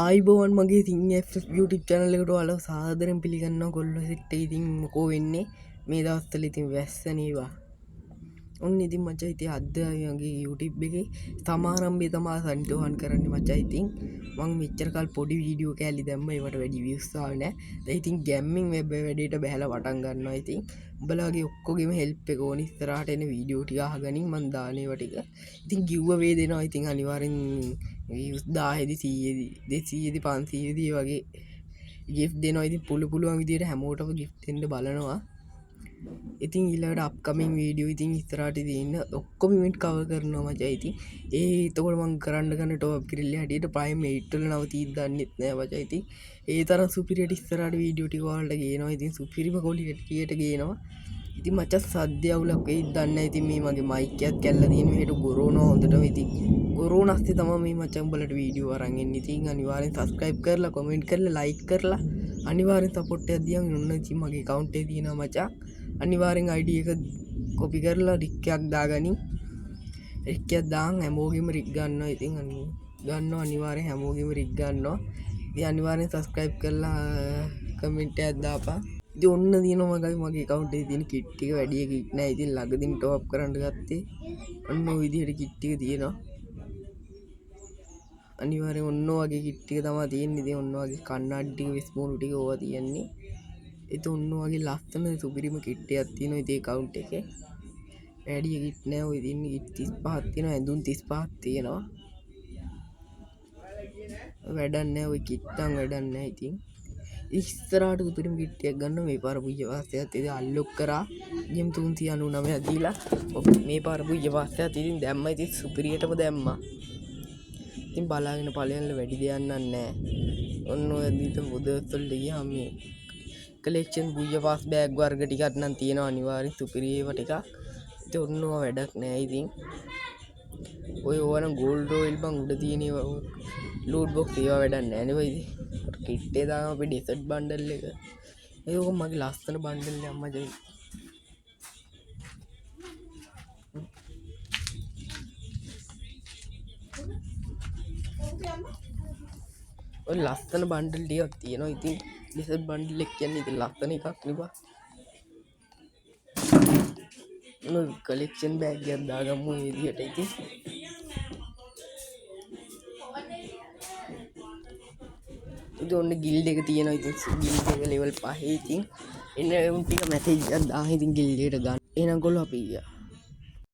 ආයිබෝවන් මගේ තින් YouTube channel එකට ඔයාලව සාදරයෙන් පිළිගන්නවා කොල්ලෝ සෙට් එක. ඉතින් මොකෝ වෙන්නේ මේ දවස්වල ඉතින් වැස්සනේවා. ඔන්න ඉතින් මචං ඉතින් අද මගේ YouTube එකේ සමාරම්භය තමයි සන්ටෝහන් කරන්නේ මචං. ඉතින් මම මෙච්චර කල් පොඩි වීඩියෝ කෑලි දැම්මා. ඒවට වැඩි views ආවේ නැහැ. දැන් ඉතින් ගැම්මින් වෙබ් වැඩේට බහැලා පටන් ගන්නවා. ඉතින් උඹලාගේ ඔක්කොගෙම help එක ඕනි. ඉස්සරහට එන වීඩියෝ ටික අහගනින් මන් දාන ඒවා ටික. ඉතින් giveaway දෙනවා. ඉතින් අනිවාර්යෙන් views 1000දී 100දී 200දී 500දී වගේ gift දෙනවා. ඉතින් පුළුවන් විදියට හැමෝටම gift දෙන්න බලනවා. ඉතින් ඊළඟට අප්කමින් වීඩියෝ ඉතින් ඉස්සරහට තියෙන ඔක්කොම ඉවෙන්ට් කවර් කරනවා මචං. ඉතින් එතකොට මම කරන්න ගන්න ටොප් අප් ග්‍රිල් හැටියට ප්‍රයිම් 8 වල නවතීත් දන්නෙත් නෑ මචං. ඉතින් ඒ තරම් සුපිරියට ඉස්සරහට වීඩියෝ ටික ඔයාලට ගේනවා. ඉතින් සුපිරිම ක්වොලිටියට ගේනවා. ඉතින් මචං සද්ද අවුලක් වෙයිද දන්නේ නැහැ. ඉතින් මේ මගේ මයික් එකත් කැල්ලා තියෙන මෙහෙට ගොරෝනවා හොඳටම. ඉතින් ගොරෝනස්සේ තමයි මේ මචං උඹලට වීඩියෝ අරන් එන්නේ. ඉතින් අනිවාර්යෙන් subscribe කරලා comment කරලා like කරලා අනිවාර්යෙන් support එකක් දියන් ඔන්න ඉතින් මගේ account එකේ තියෙනවා මචං. අනිවාර්යෙන් ID එක කොපි කරලා රික් එකක් දාගනින්. රික් එකක් දාන් හැමෝගෙම රික් ගන්නවා. ඉතින් ගන්නවා අනිවාර්යෙන් හැමෝගෙම රික් ගන්නවා. ඉතින් අනිවාර්යෙන් subscribe කරලා comment එකක් දාපන්. ඉතින් ඔන්න දිනනවා මගේ account එකේ තියෙන kit ටික වැඩි kit නෑ. ඉතින් ළඟදීම top up කරන්න ගත්තේ. ඔන්න ඔය විදිහට kit ටික තියෙනවා. අනිවාර්යෙන් ඔන්න ඔයගේ kit ටික තමයි තියෙන්නේ. ඉතින් ඔන්න ඔයගේ කන්නඩි ටික විස්මෝලු ටික ඕවා තියන්නේ. ඒත් ඔන්න වගේ ලස්සන සුපිරිම කිට් එකක් තියෙනවා ඉතින් account එකේ. වැඩි කිට් නෑ. ඔය තියෙන කිට් 35ක් තියෙනවා. ඇඳුම් 35ක් තියෙනවා. වැඩක් නෑ ඔය කිට් නම් වැඩක් නෑ. ඉතින් ඉස්සරහට සුපිරිම කිට් එකක් ගන්න මේ පාර පුජ්‍ය වාසයත් ඉතින් අන්ලොක් කරා GM 399 දීලා මේ පාර පුජ්‍ය වාසයත් ඉතින් දැම්මා. ඉතින් සුපිරියටම දැම්මා. ඉතින් බලාගෙන ඵලයන්ල වැඩි දෙයක් නෑ. ඔන්න ඔය දීත පොදවලට ගියාම මේ collection බුය පාස් බෑග් වර්ග ටිකක් නම් තියෙනවා අනිවාර්යෙන් සුපිරි ඒවා ටිකක්. ඉතින් ඔන්න ඔය වැඩක් නෑ. ඉතින් ඔය ඕවනම් gold royal බං උඩ තියෙන ඒවා loot box ඒවා වැඩක් නෑ නේ බයි. කිට් එක දාම අපි desert bundle එක. ඒක මගේ ලස්සන bundle එක අම්මා. ඔය ලස්සන බන්ඩල් ටිකක් තියෙනවා. ඉතින් desert bundle එක කියන්නේ ඉතින් ලස්සන එකක් නේ බා. ඔය collection bag එකක් දාගමු මේ විදිහට. ඉතින් ඔන්න guild එක තියෙනවා. ඉතින් guild එක level 5. ඉතින් එන්න උන් ටික message එකක් දාහන් ඉතින් guild එකට ගන්න. එහෙනම් ගොල්ලෝ අපි ගියා.